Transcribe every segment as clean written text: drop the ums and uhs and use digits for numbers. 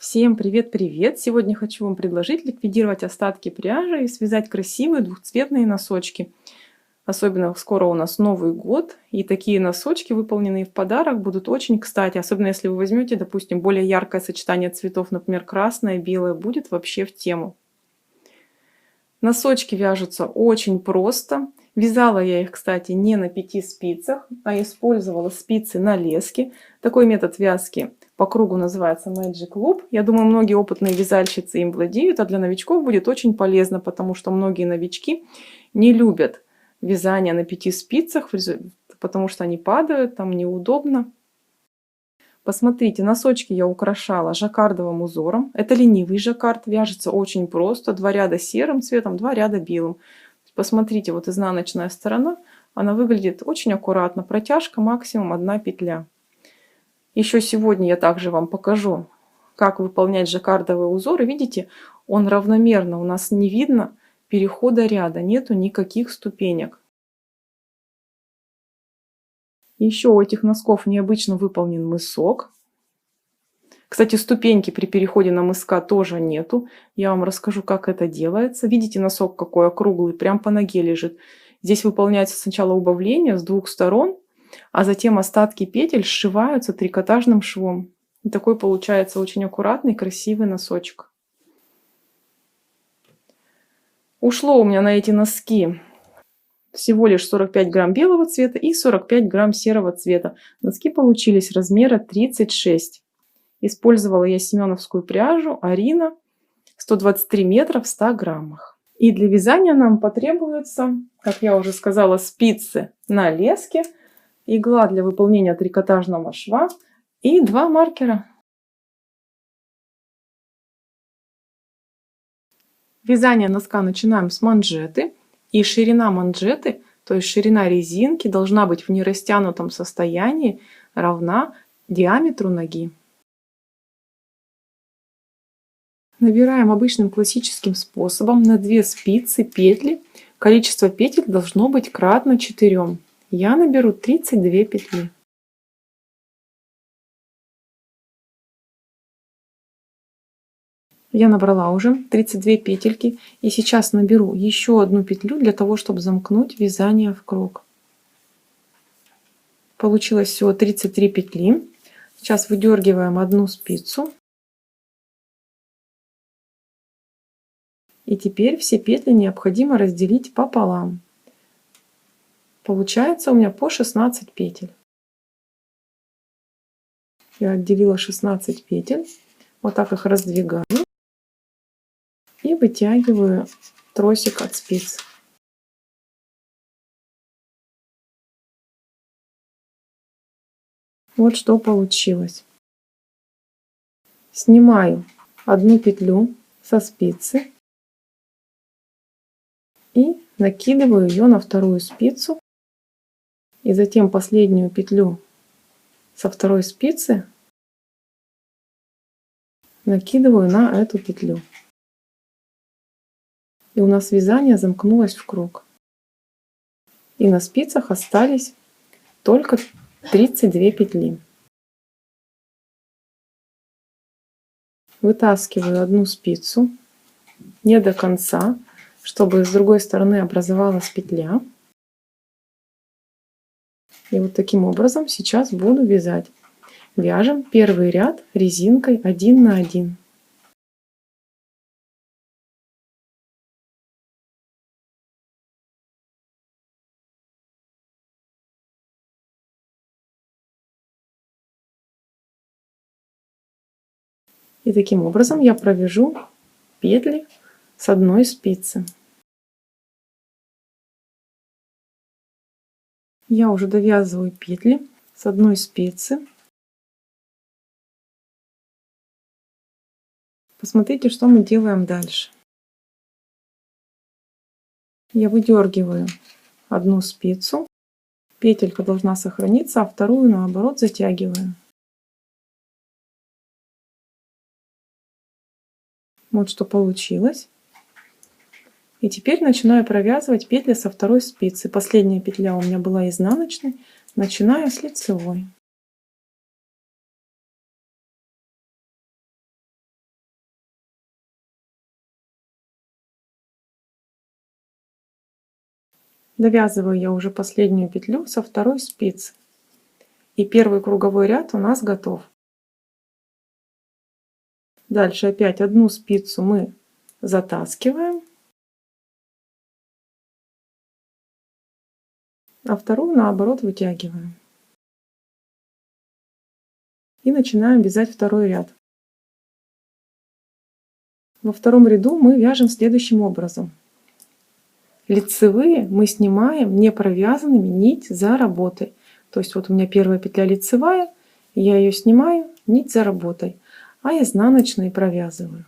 Всем привет-привет! Сегодня хочу вам предложить ликвидировать остатки пряжи и связать красивые двухцветные носочки. Особенно скоро у нас Новый год, и такие носочки, выполненные в подарок, будут очень кстати. Особенно если вы возьмете, допустим, более яркое сочетание цветов, например, красное, белое, будет вообще в тему. Носочки вяжутся очень просто. Вязала я их, кстати, не на 5 спицах, а использовала спицы на леске. Такой метод вязки по кругу называется Magic Loop. Я думаю, многие опытные вязальщицы им владеют, а для новичков будет очень полезно, потому что многие новички не любят вязание на 5 спицах, потому что они падают, там неудобно. Посмотрите, носочки я украшала жаккардовым узором. Это ленивый жаккард, вяжется очень просто. 2 ряда серым цветом, 2 ряда белым. Посмотрите, вот изнаночная сторона, она выглядит очень аккуратно. Протяжка максимум 1 петля. Еще сегодня я также вам покажу, как выполнять жаккардовые узоры. Видите, он равномерно, у нас не видно перехода ряда, нету никаких ступенек. Еще у этих носков необычно выполнен мысок. Кстати, ступеньки при переходе на мыска тоже нету. Я вам расскажу, как это делается. Видите, носок какой округлый, прям по ноге лежит. Здесь выполняется сначала убавление с 2 сторон, а затем остатки петель сшиваются трикотажным швом. И такой получается очень аккуратный, красивый носочек. Ушло у меня на эти носки всего лишь 45 грамм белого цвета и 45 грамм серого цвета. Носки получились размера 36. Использовала я семеновскую пряжу Арина 123 метра в 100 граммах. И для вязания нам потребуется, как я уже сказала, спицы на леске, игла для выполнения трикотажного шва и 2 маркера. Вязание носка начинаем с манжеты. И ширина манжеты, то есть ширина резинки, должна быть в нерастянутом состоянии равна диаметру ноги. Набираем обычным классическим способом на 2 спицы петли. Количество петель должно быть кратно 4. Я наберу 32 петли. Я набрала уже 32 петельки и сейчас наберу еще 1 петлю для того, чтобы замкнуть вязание в круг. Получилось всего 33 петли. Сейчас выдергиваем 1 спицу. И теперь все петли необходимо разделить пополам. Получается у меня по 16 петель. Я отделила 16 петель. Вот так их раздвигаю. И вытягиваю тросик от спиц. Вот что получилось. Снимаю 1 петлю со спицы и накидываю ее на 2 спицу. И затем последнюю петлю со 2 спицы накидываю на эту петлю. И у нас вязание замкнулось в круг. И на спицах остались только 32 петли. Вытаскиваю 1 спицу не до конца, чтобы с другой стороны образовалась петля. И вот таким образом сейчас буду вязать. Вяжем первый ряд резинкой 1 на 1. И таким образом я провяжу петли с 1 спицы. Я уже довязываю петли с 1 спицы. Посмотрите, что мы делаем дальше. Я выдергиваю 1 спицу, петелька должна сохраниться, а вторую наоборот затягиваю. Вот что получилось. И теперь начинаю провязывать петли со 2 спицы. Последняя петля у меня была изнаночной. Начинаю с лицевой. Довязываю я уже последнюю петлю со второй спицы. И первый круговой ряд у нас готов. Дальше опять одну спицу мы затаскиваем, а вторую наоборот вытягиваем. И начинаем вязать второй ряд. Во втором ряду мы вяжем следующим образом. Лицевые мы снимаем не провязанными нить за работой. То есть вот у меня первая петля лицевая, я ее снимаю, нить за работой, а изнаночные провязываю.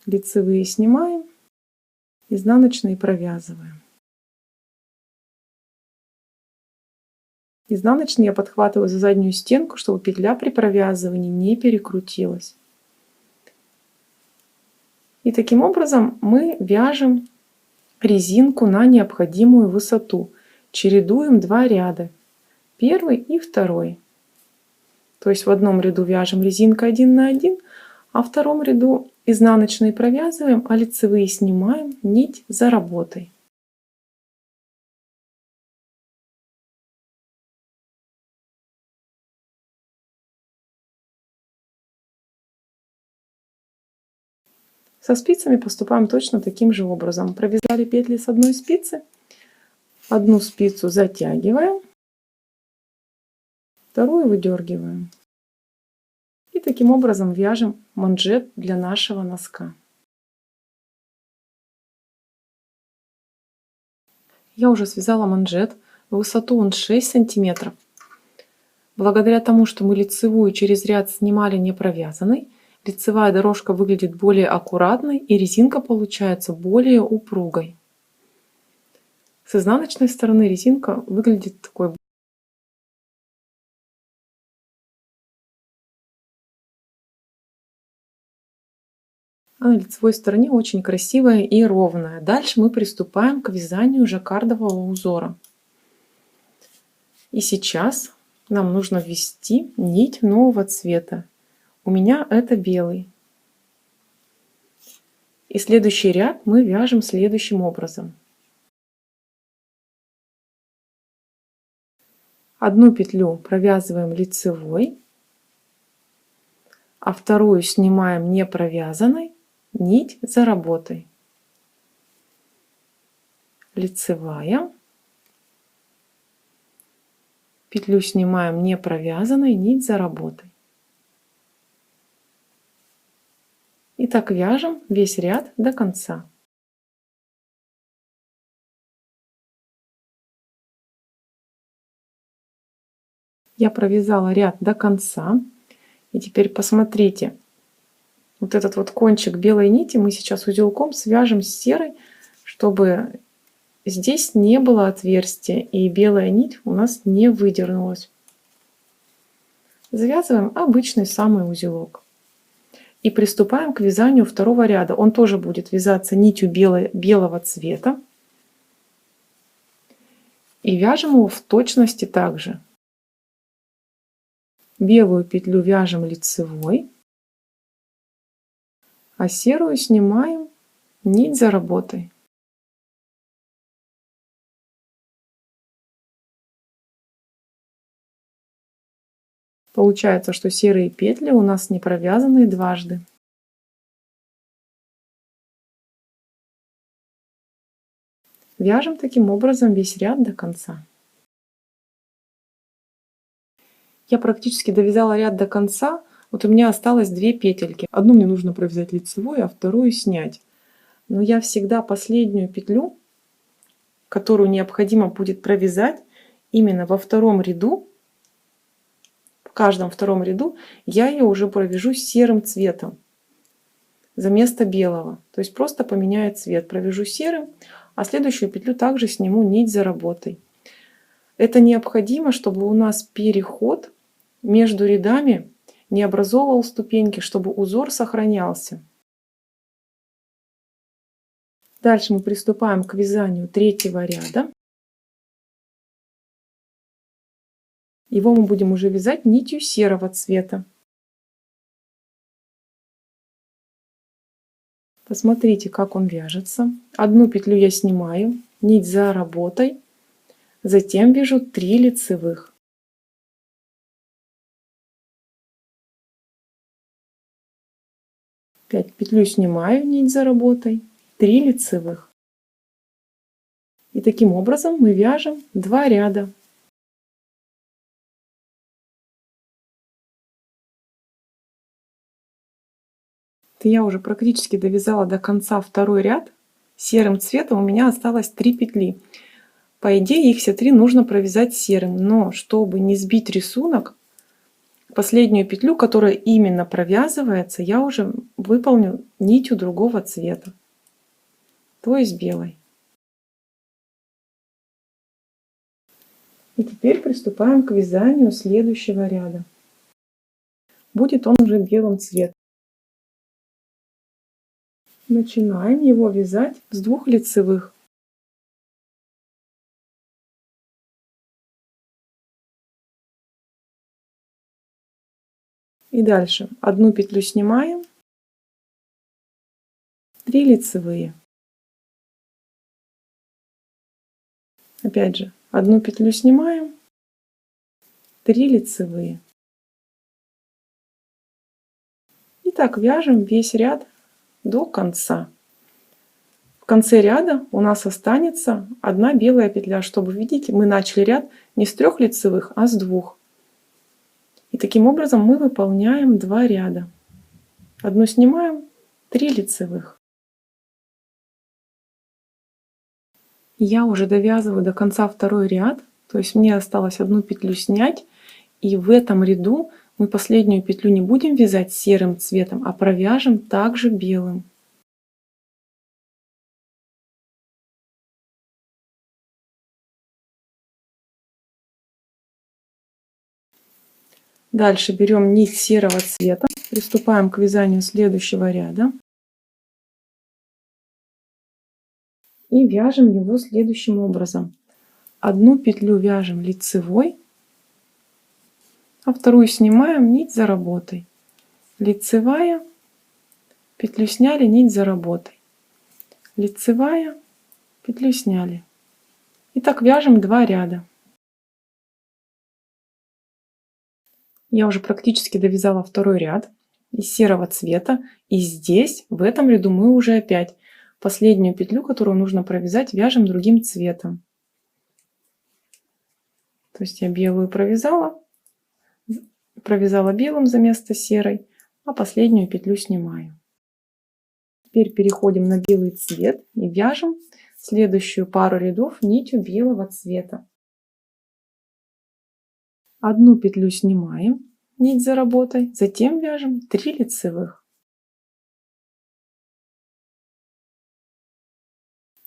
Лицевые снимаем, изнаночные провязываем. Изнаночные я подхватываю за заднюю стенку, чтобы петля при провязывании не перекрутилась. И таким образом мы вяжем резинку на необходимую высоту. Чередуем два ряда. Первый и второй. То есть в одном ряду вяжем резинка 1 на 1, а в втором ряду изнаночные провязываем, а лицевые снимаем нить за работой. Со спицами поступаем точно таким же образом. Провязали петли с одной спицы, одну спицу затягиваем, вторую выдергиваем. И таким образом вяжем манжет для нашего носка. Я уже связала манжет. В высоту он 6 сантиметров. Благодаря тому, что мы лицевую через ряд снимали не провязанной, лицевая дорожка выглядит более аккуратной и резинка получается более упругой. С изнаночной стороны резинка выглядит такой. А на лицевой стороне очень красивая и ровная. Дальше мы приступаем к вязанию жаккардового узора. И сейчас нам нужно ввести нить нового цвета. У меня это белый. И следующий ряд мы вяжем следующим образом. Одну петлю провязываем лицевой, а вторую снимаем не провязанной, нить за работой. Лицевая. Петлю снимаем не провязанной, нить за работой. И так вяжем весь ряд до конца. Я провязала ряд до конца. И теперь посмотрите, вот этот вот кончик белой нити мы сейчас узелком свяжем с серой, чтобы здесь не было отверстия и белая нить у нас не выдернулась. Завязываем обычный самый узелок. И приступаем к вязанию второго ряда. Он тоже будет вязаться нитью белого цвета. И вяжем его в точности также. Белую петлю вяжем лицевой, а серую снимаем нить за работой. Получается, что серые петли у нас не провязаны дважды. Вяжем таким образом весь ряд до конца. Я практически довязала ряд до конца. Вот у меня осталось 2 петельки. Одну мне нужно провязать лицевой, а вторую снять. Но я всегда последнюю петлю, которую необходимо будет провязать именно во втором ряду, в каждом втором ряду, я ее уже провяжу серым цветом за место белого. То есть просто поменяю цвет. Провяжу серым, а следующую петлю также сниму нить за работой. Это необходимо, чтобы у нас переход между рядами не образовывал ступеньки, чтобы узор сохранялся. Дальше мы приступаем к вязанию третьего ряда. Его мы будем уже вязать нитью серого цвета. Посмотрите, как он вяжется. Одну петлю я снимаю, нить за работой, затем вяжу 3 лицевых. Опять петлю снимаю, нить за работой, 3 лицевых. И таким образом мы вяжем 2 ряда. Я уже практически довязала до конца второй ряд. Серым цветом у меня осталось 3 петли. По идее, их все 3 нужно провязать серым, но чтобы не сбить рисунок, последнюю петлю, которая именно провязывается, я уже выполню нитью другого цвета, то есть белой. И теперь приступаем к вязанию следующего ряда. Будет он уже белым цветом. Начинаем его вязать с 2 лицевых. И дальше одну петлю снимаем, 3 лицевые. Опять же, одну петлю снимаем, 3 лицевые. И так вяжем весь ряд до конца. В конце ряда у нас останется одна белая петля, чтобы, видите, мы начали ряд не с 3 лицевых, а с 2. И таким образом мы выполняем 2 ряда. Одну снимаем, 3 лицевых. Я уже довязываю до конца второй ряд, то есть мне осталось одну петлю снять, и в этом ряду мы последнюю петлю не будем вязать серым цветом, а провяжем также белым. Дальше берем нить серого цвета, приступаем к вязанию следующего ряда и вяжем его следующим образом. Одну петлю вяжем лицевой, а вторую снимаем, нить за работой. Лицевая, петлю сняли, нить за работой. Лицевая, петлю сняли. И так вяжем 2 ряда. Я уже практически довязала второй ряд из серого цвета. И здесь, в этом ряду, мы уже опять последнюю петлю, которую нужно провязать, вяжем другим цветом. То есть я белую провязала белым за место серой, а последнюю петлю снимаю. Теперь переходим на белый цвет и вяжем следующую пару рядов нитью белого цвета. Одну петлю снимаем, нить за работой, затем вяжем 3 лицевых.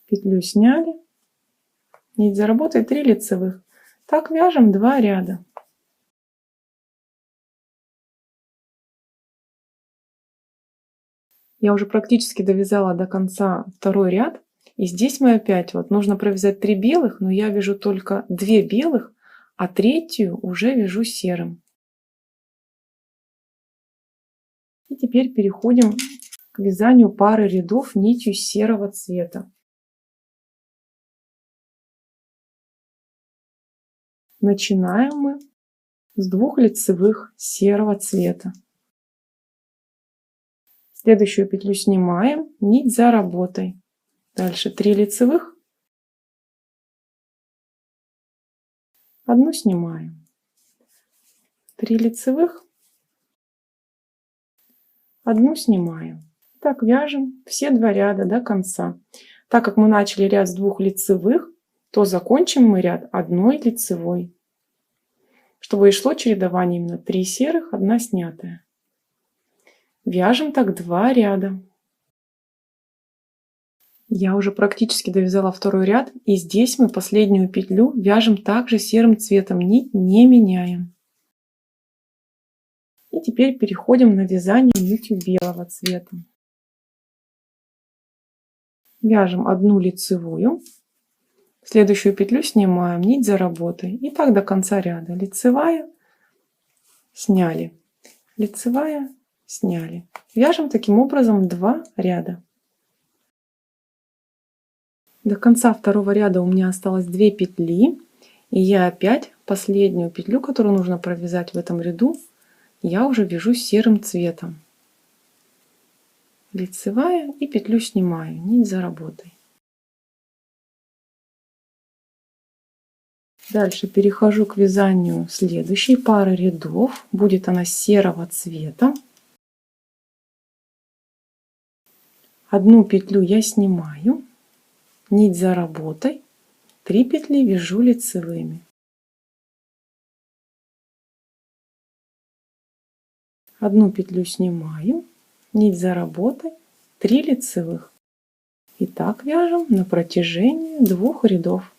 Петлю сняли, нить за работой, 3 лицевых. Так вяжем 2 ряда. Я уже практически довязала до конца второй ряд. И здесь мы опять нужно провязать 3 белых, но я вяжу только 2 белых, а третью уже вяжу серым. И теперь переходим к вязанию пары рядов нитью серого цвета. Начинаем мы с 2 лицевых серого цвета. Следующую петлю снимаем, нить за работой. Дальше 3 лицевых, одну снимаем, 3 лицевых, одну снимаем. Так вяжем все 2 ряда до конца. Так как мы начали ряд с 2 лицевых, то закончим мы ряд 1 лицевой, чтобы и шло чередование именно 3 серых, 1 снятая. Вяжем так 2 ряда. Я уже практически довязала второй ряд, и здесь мы последнюю петлю вяжем также серым цветом, нить не меняем. И теперь переходим на вязание нитью белого цвета. Вяжем 1 лицевую, следующую петлю снимаем, нить за работой, и так до конца ряда. Лицевая, сняли, лицевая, сняли. Вяжем таким образом 2 ряда. До конца второго ряда у меня осталось 2 петли. И я опять последнюю петлю, которую нужно провязать в этом ряду, я уже вяжу серым цветом. Лицевая и петлю снимаю, нить за работой. Дальше перехожу к вязанию следующей пары рядов. Будет она серого цвета. Одну петлю я снимаю, нить за работой, 3 петли вяжу лицевыми. Одну петлю снимаю, нить за работой, 3 лицевых. И так вяжем на протяжении 2 рядов.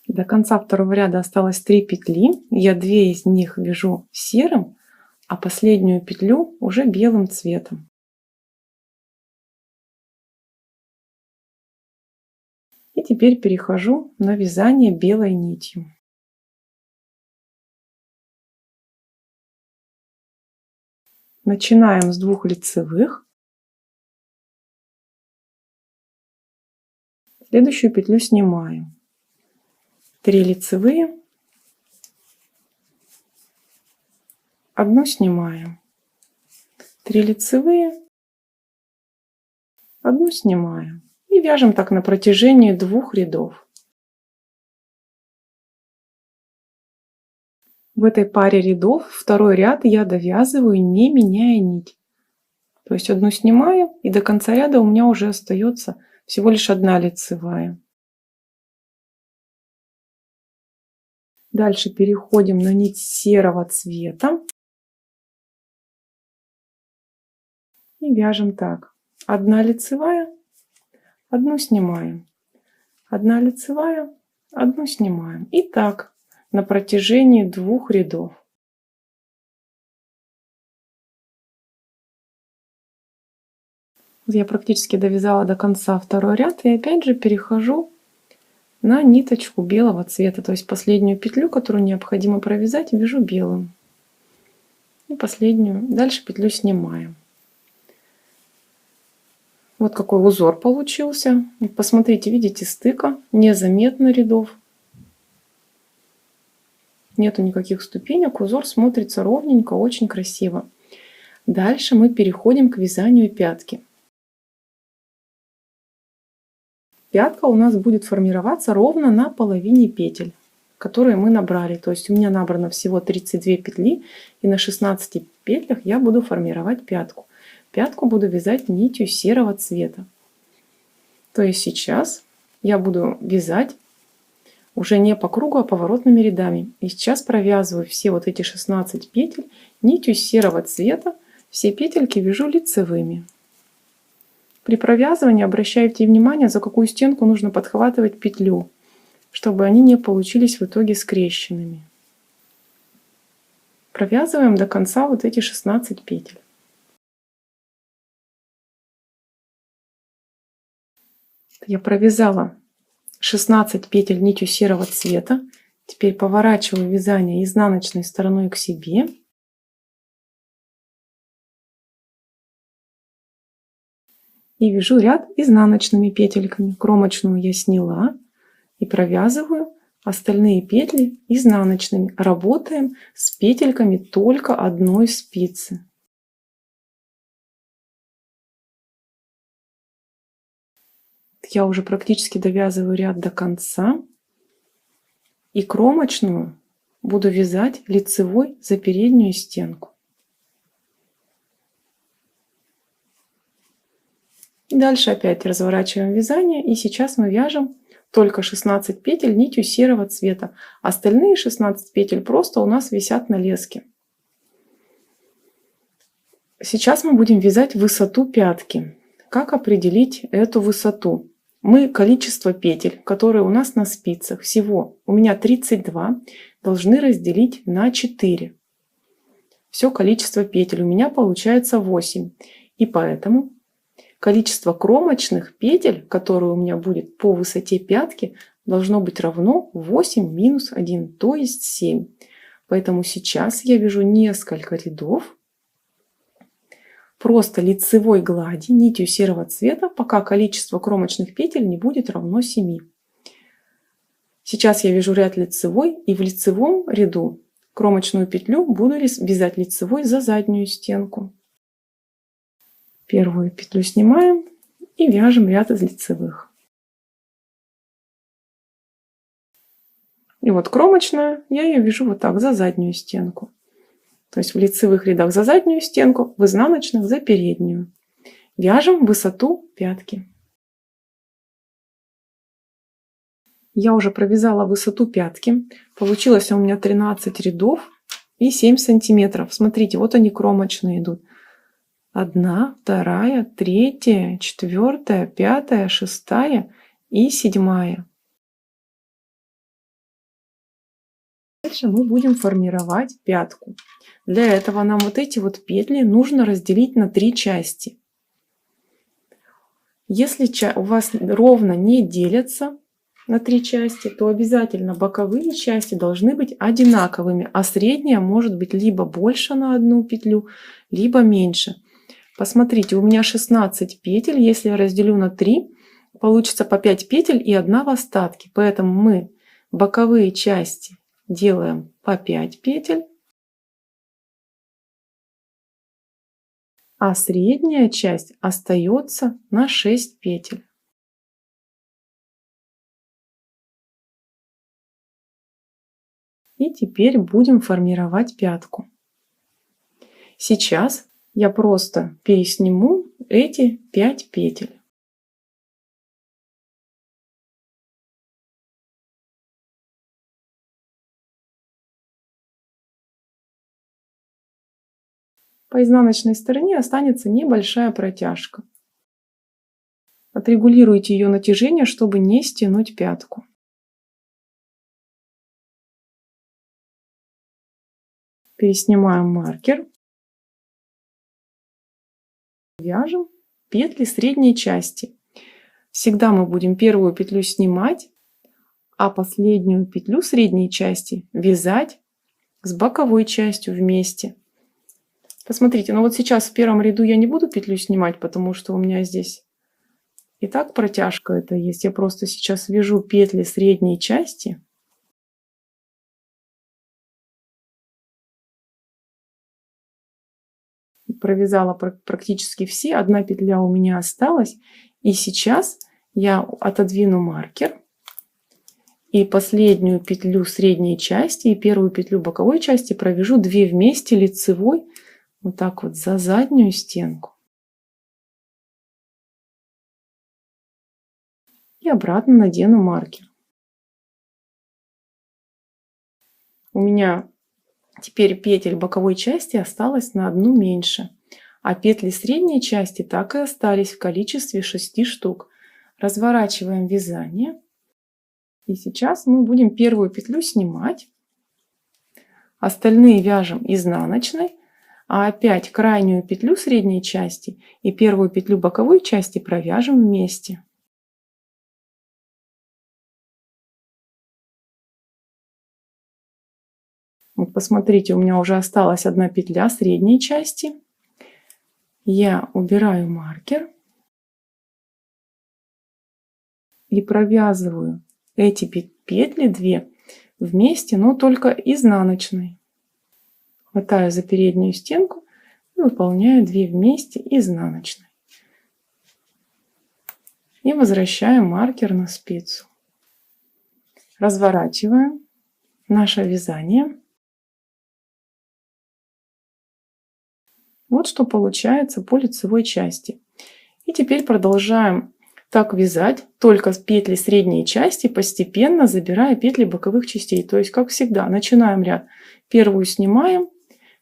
До конца второго ряда осталось 3 петли. Я 2 из них вяжу серым, а последнюю петлю уже белым цветом. И теперь перехожу на вязание белой нитью. Начинаем с 2 лицевых. Следующую петлю снимаю. 3 лицевые. Одну снимаю. 3 лицевые. Одну снимаю. И вяжем так на протяжении 2 рядов. В этой паре рядов второй ряд я довязываю, не меняя нить. То есть одну снимаю, и до конца ряда у меня уже остается всего лишь 1 лицевая. Дальше переходим на нить серого цвета. И вяжем так. 1 лицевая, одну снимаем. 1 лицевая, одну снимаем. И так на протяжении 2 рядов. Я практически довязала до конца второй ряд. И опять же перехожу на ниточку белого цвета. То есть последнюю петлю, которую необходимо провязать, вяжу белым. И последнюю. Дальше петлю снимаем. Вот какой узор получился. Посмотрите, видите, стыка. Незаметно рядов. Нету никаких ступенек. Узор смотрится ровненько, очень красиво. Дальше мы переходим к вязанию пятки. Пятка у нас будет формироваться ровно на половине петель, которые мы набрали. То есть у меня набрано всего 32 петли, и на 16 петлях я буду формировать пятку. Пятку буду вязать нитью серого цвета. То есть сейчас я буду вязать уже не по кругу, а поворотными рядами. И сейчас провязываю все вот эти 16 петель нитью серого цвета. Все петельки вяжу лицевыми. При провязывании обращайте внимание, за какую стенку нужно подхватывать петлю, чтобы они не получились в итоге скрещенными. Провязываем до конца вот эти 16 петель. Я провязала 16 петель нитью серого цвета. Теперь поворачиваю вязание изнаночной стороной к себе. И вяжу ряд изнаночными петельками. Кромочную я сняла и провязываю остальные петли изнаночными. Работаем с петельками только одной спицы. Я уже практически довязываю ряд до конца. И кромочную буду вязать лицевой за переднюю стенку. И дальше опять разворачиваем вязание. И сейчас мы вяжем только 16 петель нитью серого цвета. Остальные 16 петель просто у нас висят на леске. Сейчас мы будем вязать высоту пятки. Как определить эту высоту? Мы количество петель, которые у нас на спицах, всего у меня 32, должны разделить на 4. Все количество петель у меня получается 8. И поэтому количество кромочных петель, которые у меня будет по высоте пятки, должно быть равно 8 минус 1, то есть 7. Поэтому сейчас я вяжу несколько рядов просто лицевой глади нитью серого цвета, пока количество кромочных петель не будет равно 7. Сейчас я вяжу ряд лицевой, и в лицевом ряду кромочную петлю буду вязать лицевой за заднюю стенку. Первую петлю снимаем и вяжем ряд из лицевых. И вот кромочная, я ее вяжу вот так, за заднюю стенку. То есть в лицевых рядах за заднюю стенку, в изнаночных за переднюю. Вяжем высоту пятки. Я уже провязала высоту пятки. Получилось у меня 13 рядов и 7 сантиметров. Смотрите, вот они кромочные идут. 1, 2, 3, 4, 5, 6 и 7. Дальше мы будем формировать пятку. Для этого нам вот эти вот петли нужно разделить на 3 части. Если у вас ровно не делятся на 3 части, то обязательно боковые части должны быть одинаковыми, а средняя может быть либо больше на 1 петлю, либо меньше. Посмотрите, у меня 16 петель. Если я разделю на 3, получится по 5 петель и 1 в остатке. Поэтому мы боковые части делаем по 5 петель, а средняя часть остается на 6 петель. И теперь будем формировать пятку. Сейчас я просто пересниму эти 5 петель. По изнаночной стороне останется небольшая протяжка. Отрегулируйте ее натяжение, чтобы не стянуть пятку. Переснимаем маркер. Вяжем петли средней части. Всегда мы будем первую петлю снимать, а последнюю петлю средней части вязать с боковой частью вместе. Посмотрите, ну вот сейчас в первом ряду я не буду петлю снимать, потому что у меня здесь и так протяжка это есть. Я просто сейчас вяжу петли средней части. Провязала практически все. 1 петля у меня осталась. И сейчас я отодвину маркер. И последнюю петлю средней части и первую петлю боковой части провяжу 2 вместе лицевой. Вот так вот за заднюю стенку. И обратно надену маркер. У меня теперь петель боковой части осталось на 1 меньше. А петли средней части так и остались в количестве 6 штук. Разворачиваем вязание. И сейчас мы будем первую петлю снимать. Остальные вяжем изнаночной. А опять крайнюю петлю средней части и первую петлю боковой части провяжем вместе. Вот посмотрите, у меня уже осталась 1 петля средней части. Я убираю маркер и провязываю эти петли 2 вместе, но только изнаночной. Хватаю за переднюю стенку и выполняю 2 вместе изнаночной. И возвращаем маркер на спицу. Разворачиваем наше вязание. Вот что получается по лицевой части. И теперь продолжаем так вязать, только с петли средней части, постепенно забирая петли боковых частей. То есть, как всегда, начинаем ряд. Первую снимаем.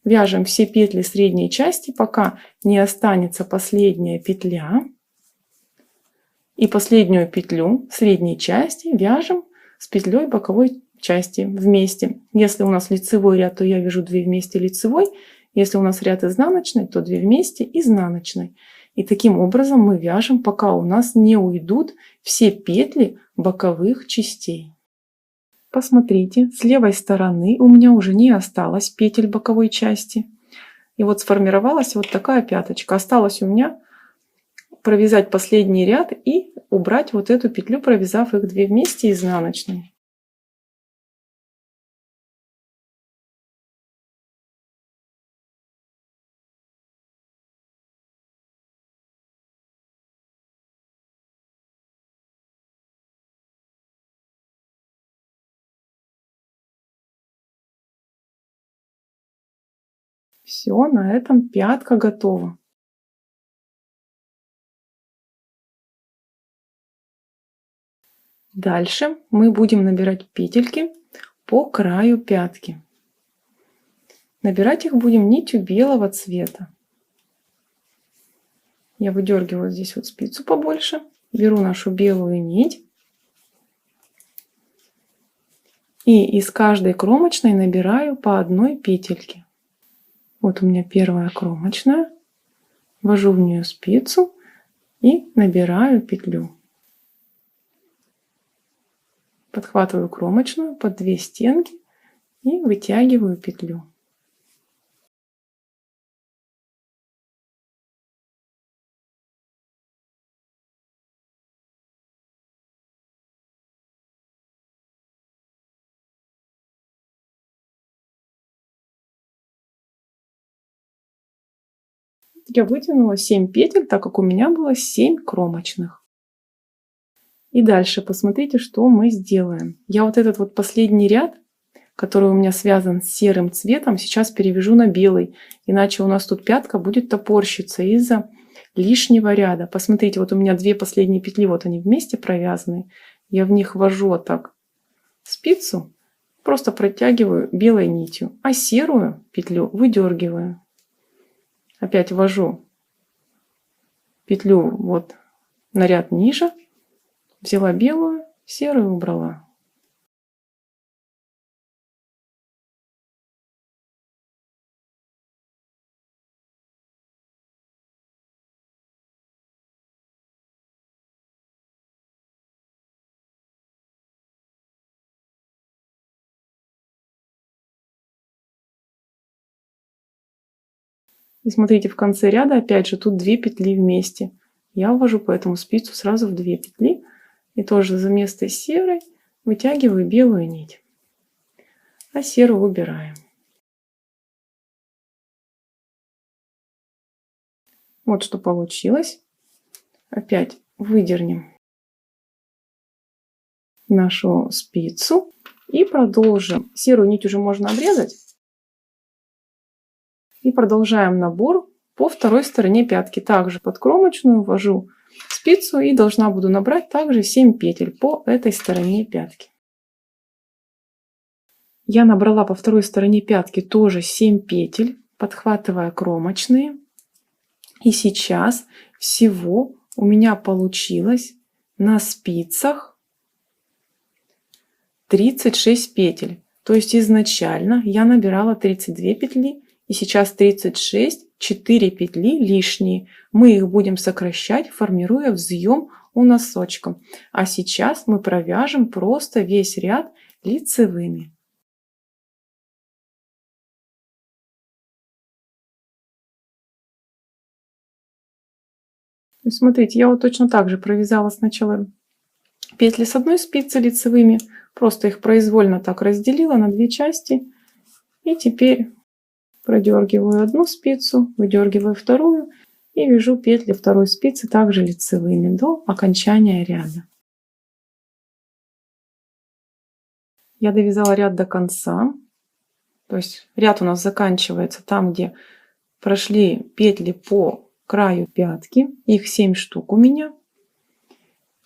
Вяжем все петли средней части, пока не останется последняя петля. И последнюю петлю средней части вяжем с петлей боковой части вместе. Если у нас лицевой ряд, то я вяжу 2 вместе лицевой. Если у нас ряд изнаночный, то 2 вместе изнаночной. И таким образом мы вяжем, пока у нас не уйдут все петли боковых частей. Посмотрите, с левой стороны у меня уже не осталось петель боковой части. И вот сформировалась вот такая пяточка. Осталось у меня провязать последний ряд и убрать вот эту петлю, провязав их 2 вместе изнаночной. Все, на этом пятка готова. Дальше мы будем набирать петельки по краю пятки. Набирать их будем нитью белого цвета. Я выдергиваю здесь вот спицу побольше, беру нашу белую нить и из каждой кромочной набираю по одной петельке. Вот у меня первая кромочная, ввожу в нее спицу и набираю петлю. Подхватываю кромочную под 2 стенки и вытягиваю петлю. Я вытянула 7 петель, так как у меня было 7 кромочных. И дальше посмотрите, что мы сделаем. Я вот этот вот последний ряд, который у меня связан с серым цветом, сейчас перевяжу на белый. Иначе у нас тут пятка будет топорщиться из-за лишнего ряда. Посмотрите, вот у меня 2 последние петли, вот они вместе провязаны. Я в них ввожу вот так спицу, просто протягиваю белой нитью, а серую петлю выдергиваю. Опять ввожу петлю вот на ряд ниже, взяла белую, серую убрала. И смотрите, в конце ряда опять же тут 2 петли вместе. Я ввожу поэтому спицу сразу в 2 петли и тоже за место серой вытягиваю белую нить, а серую убираем. Вот что получилось. Опять выдернем нашу спицу и продолжим. Серую нить уже можно обрезать. И продолжаем набор по второй стороне пятки. Также под кромочную ввожу спицу и должна буду набрать также 7 петель по этой стороне пятки. Я набрала по второй стороне пятки тоже 7 петель, подхватывая кромочные. И сейчас всего у меня получилось на спицах 36 петель. То есть изначально я набирала 32 петли, и сейчас 36, 4 петли лишние. Мы их будем сокращать, формируя взъем у носочка. А сейчас мы провяжем просто весь ряд лицевыми. И смотрите, я вот точно так же провязала сначала петли с одной спицы лицевыми, просто их произвольно так разделила на 2 части. И теперь продергиваю одну спицу, выдергиваю вторую и вяжу петли второй спицы также лицевыми до окончания ряда. Я довязала ряд до конца. То есть ряд у нас заканчивается там, где прошли петли по краю пятки. Их 7 штук у меня.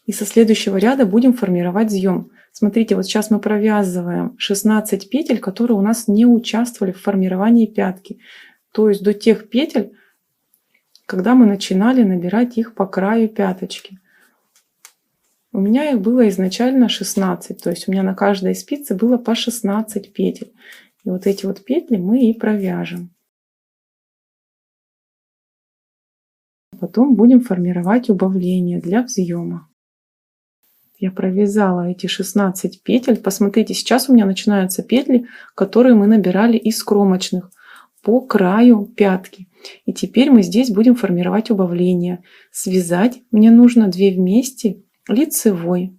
И со следующего ряда будем формировать взъем. Смотрите, вот сейчас мы провязываем 16 петель, которые у нас не участвовали в формировании пятки. То есть до тех петель, когда мы начинали набирать их по краю пяточки. У меня их было изначально 16. То есть у меня на каждой спице было по 16 петель. И вот эти вот петли мы и провяжем. Потом будем формировать убавление для взъема. Я провязала эти 16 петель. Посмотрите, сейчас у меня начинаются петли, которые мы набирали из кромочных. по краю пятки. И теперь мы здесь будем формировать убавление. Связать мне нужно 2 вместе лицевой.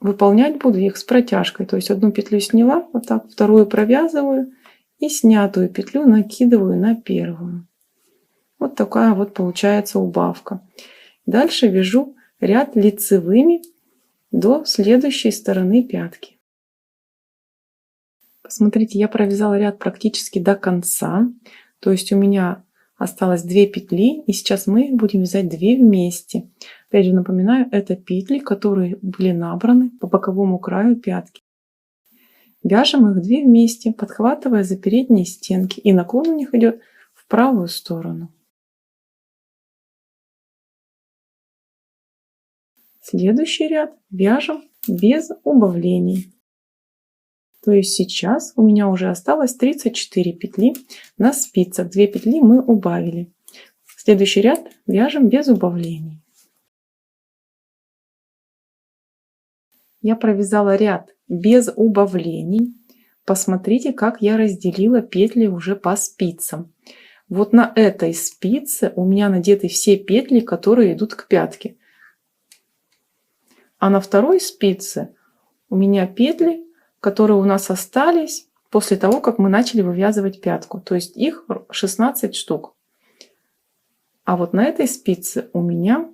Выполнять буду их с протяжкой. То есть одну петлю сняла, вот так, вторую провязываю и снятую петлю накидываю на первую. Вот такая вот получается убавка. Дальше вяжу ряд лицевыми до следующей стороны пятки. Посмотрите, я провязала ряд практически до конца. То есть у меня осталось 2 петли, и сейчас мы их будем вязать 2 вместе. Опять же напоминаю, это петли, которые были набраны по боковому краю пятки. Вяжем их 2 вместе, подхватывая за передние стенки, и наклон у них идет в правую сторону. Следующий ряд вяжем без убавлений. То есть сейчас у меня уже осталось 34 петли на спицах. 2 петли мы убавили. Следующий ряд вяжем без убавлений. Я провязала ряд без убавлений. Посмотрите, как я разделила петли уже по спицам. Вот на этой спице у меня надеты все петли, которые идут к пятке. А на второй спице у меня петли, которые у нас остались после того, как мы начали вывязывать пятку. То есть их 16 штук. А вот на этой спице у меня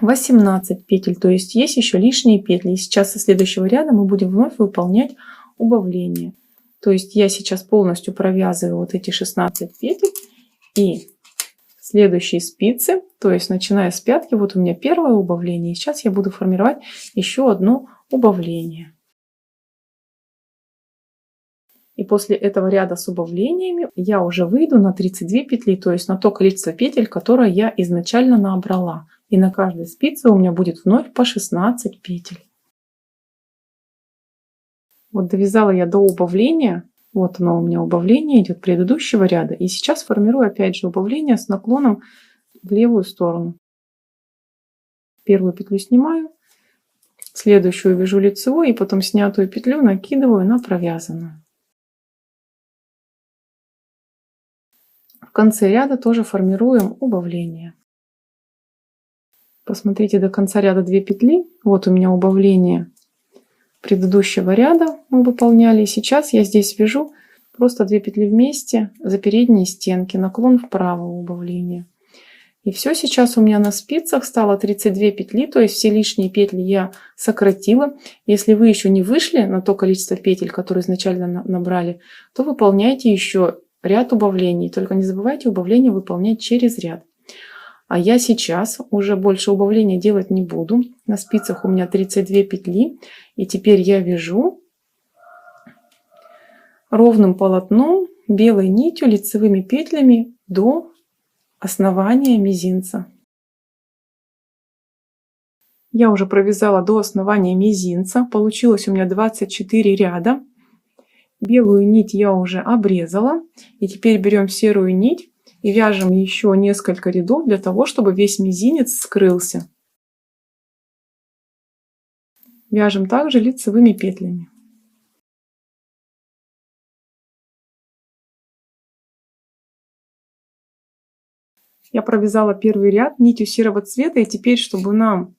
18 петель. То есть есть еще лишние петли. И сейчас со следующего ряда мы будем вновь выполнять убавление. То есть я сейчас полностью провязываю вот эти 16 петель. И следующие спицы, то есть начиная с пятки, вот у меня первое убавление. И сейчас я буду формировать еще одно убавление. И после этого ряда с убавлениями я уже выйду на 32 петли, то есть на то количество петель, которое я изначально набрала. И на каждой спице у меня будет вновь по 16 петель. Вот довязала я до убавления. Вот оно у меня убавление идет предыдущего ряда. И сейчас формирую опять же убавление с наклоном в левую сторону. Первую петлю снимаю, следующую вяжу лицевой и потом снятую петлю накидываю на провязанную. В конце ряда тоже формируем убавление. Посмотрите, до конца ряда 2 петли. Вот у меня убавление предыдущего ряда мы выполняли. И сейчас я здесь вяжу просто 2 петли вместе за передние стенки, наклон вправо убавление. И все, сейчас у меня на спицах стало 32 петли, то есть все лишние петли я сократила. Если вы еще не вышли на то количество петель, которые изначально набрали, то выполняйте еще ряд убавлений. Только не забывайте убавление выполнять через ряд. А я сейчас уже больше убавления делать не буду. На спицах у меня 32 петли. И теперь я вяжу ровным полотном, белой нитью, лицевыми петлями до основания мизинца. Я уже провязала до основания мизинца. Получилось у меня 24 ряда. Белую нить я уже обрезала. И теперь берем серую нить и вяжем еще несколько рядов для того, чтобы весь мизинец скрылся. Вяжем также лицевыми петлями. Я провязала первый ряд нитью серого цвета. И теперь, чтобы нам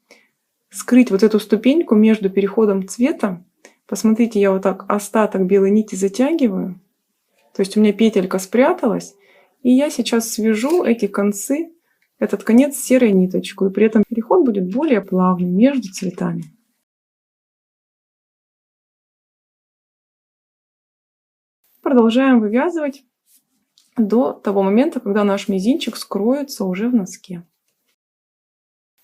скрыть вот эту ступеньку между переходом цвета, посмотрите, я вот так остаток белой нити затягиваю. То есть у меня петелька спряталась. И я сейчас свяжу эти концы, этот конец серой ниточкой. И при этом переход будет более плавный между цветами. Продолжаем вывязывать до того момента, когда наш мизинчик скроется уже в носке.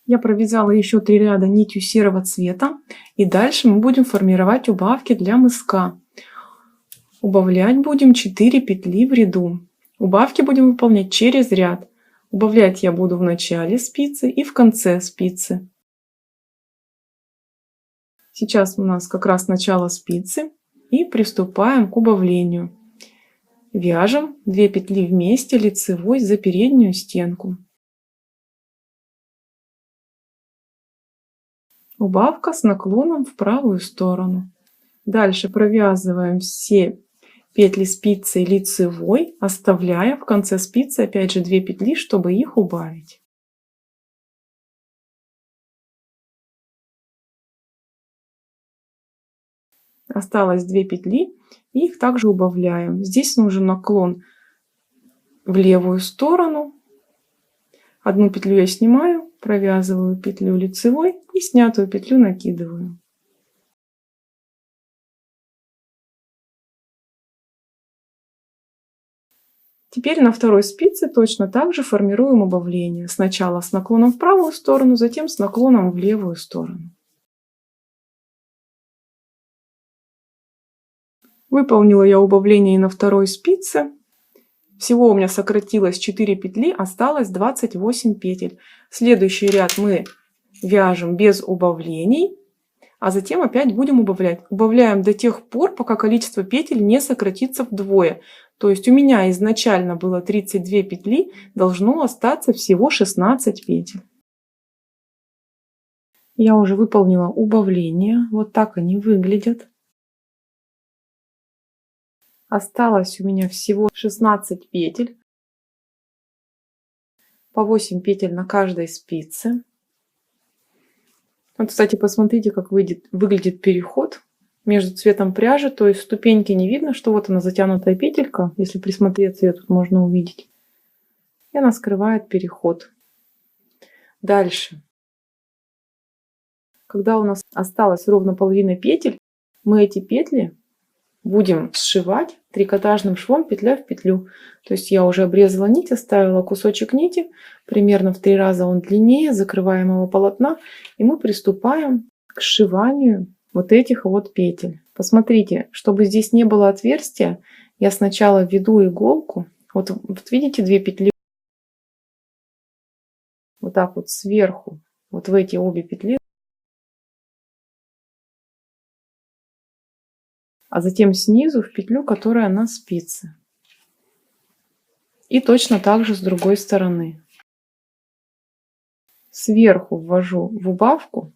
Я провязала еще 3 ряда нитью серого цвета. И дальше мы будем формировать убавки для мыска. Убавлять будем 4 петли в ряду. Убавки будем выполнять через ряд. Убавлять я буду в начале спицы и в конце спицы. Сейчас у нас как раз начало спицы. И приступаем к убавлению. Вяжем 2 петли вместе лицевой за переднюю стенку. Убавка с наклоном в правую сторону. Дальше провязываем все петли спицы лицевой, оставляя в конце спицы опять же 2 петли, чтобы их убавить. Осталось 2 петли, и их также убавляем. Здесь нужен наклон в левую сторону. Одну петлю я снимаю, провязываю петлю лицевой и снятую петлю накидываю. Теперь на второй спице точно так же формируем убавление. Сначала с наклоном в правую сторону, затем с наклоном в левую сторону. Выполнила я убавление и на второй спице. Всего у меня сократилось 4 петли, осталось 28 петель. Следующий ряд мы вяжем без убавлений, а затем опять будем убавлять. Убавляем до тех пор, пока количество петель не сократится вдвое. То есть у меня изначально было 32 петли, должно остаться всего 16 петель. Я уже выполнила убавление. Вот так они выглядят. Осталось у меня всего 16 петель. По 8 петель на каждой спице. Вот, кстати, посмотрите, как выглядит переход между цветом пряжи. То есть ступеньки не видно, что вот она затянутая петелька. Если присмотреться, ее тут можно увидеть. И она скрывает переход. Дальше. Когда у нас осталось ровно половина петель, мы эти петли будем сшивать трикотажным швом петля в петлю. То есть я уже обрезала нить, оставила кусочек нити, примерно в 3 раза он длиннее закрываемого полотна, и мы приступаем к сшиванию вот этих вот петель. Посмотрите, чтобы здесь не было отверстия, я сначала введу иголку, вот видите 2 петли, вот так вот сверху, вот в эти обе петли, а затем снизу в петлю, которая на спице. И точно так же с другой стороны. Сверху ввожу в убавку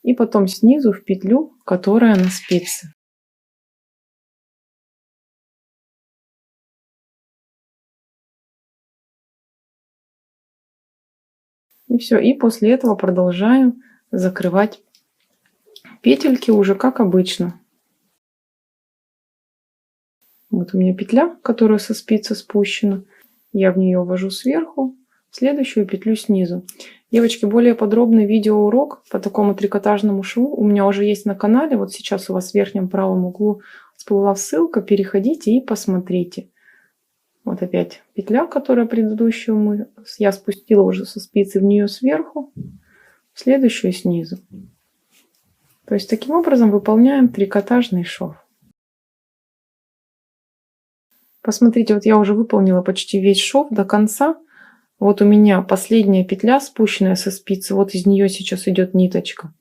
и потом снизу в петлю, которая на спице. И все. И после этого продолжаем закрывать петельки уже как обычно. Вот у меня петля, которая со спицы спущена. Я в нее ввожу сверху, в следующую петлю снизу. Девочки, более подробный видеоурок по такому трикотажному шву у меня уже есть на канале. Вот сейчас у вас в верхнем правом углу всплыла ссылка. Переходите и посмотрите. Вот опять петля, которая предыдущую я спустила уже со спицы в нее сверху, следующую снизу. То есть таким образом выполняем трикотажный шов. Посмотрите, вот я уже выполнила почти весь шов до конца. Вот у меня последняя петля, спущенная со спицы, вот из нее сейчас идет ниточка.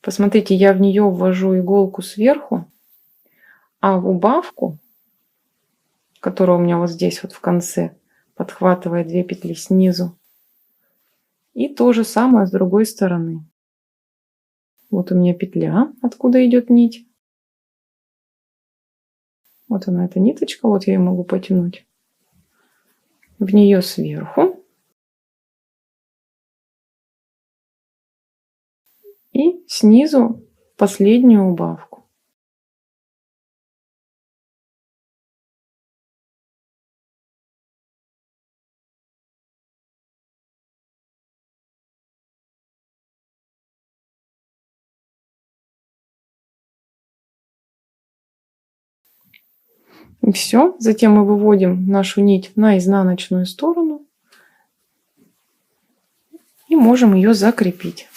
Посмотрите, я в нее ввожу иголку сверху, а в убавку, которая у меня вот здесь вот в конце, подхватывает 2 петли снизу. И то же самое с другой стороны. Вот у меня петля, откуда идет нить. Вот она, эта ниточка, вот я ее могу потянуть. В нее сверху. И снизу последнюю убавку. И все. Затем мы выводим нашу нить на изнаночную сторону и можем ее закрепить.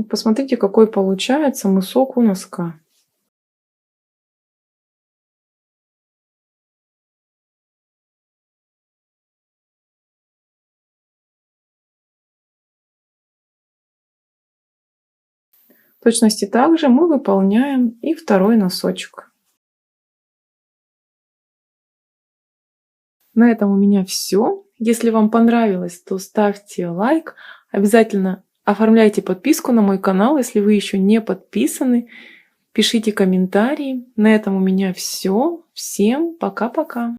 Посмотрите, какой получается мысок у носка. В точности также мы выполняем и второй носочек. На этом у меня все. Если вам понравилось, то ставьте лайк. Обязательно оформляйте подписку на мой канал, если вы еще не подписаны. Пишите комментарии. На этом у меня все. Всем пока-пока.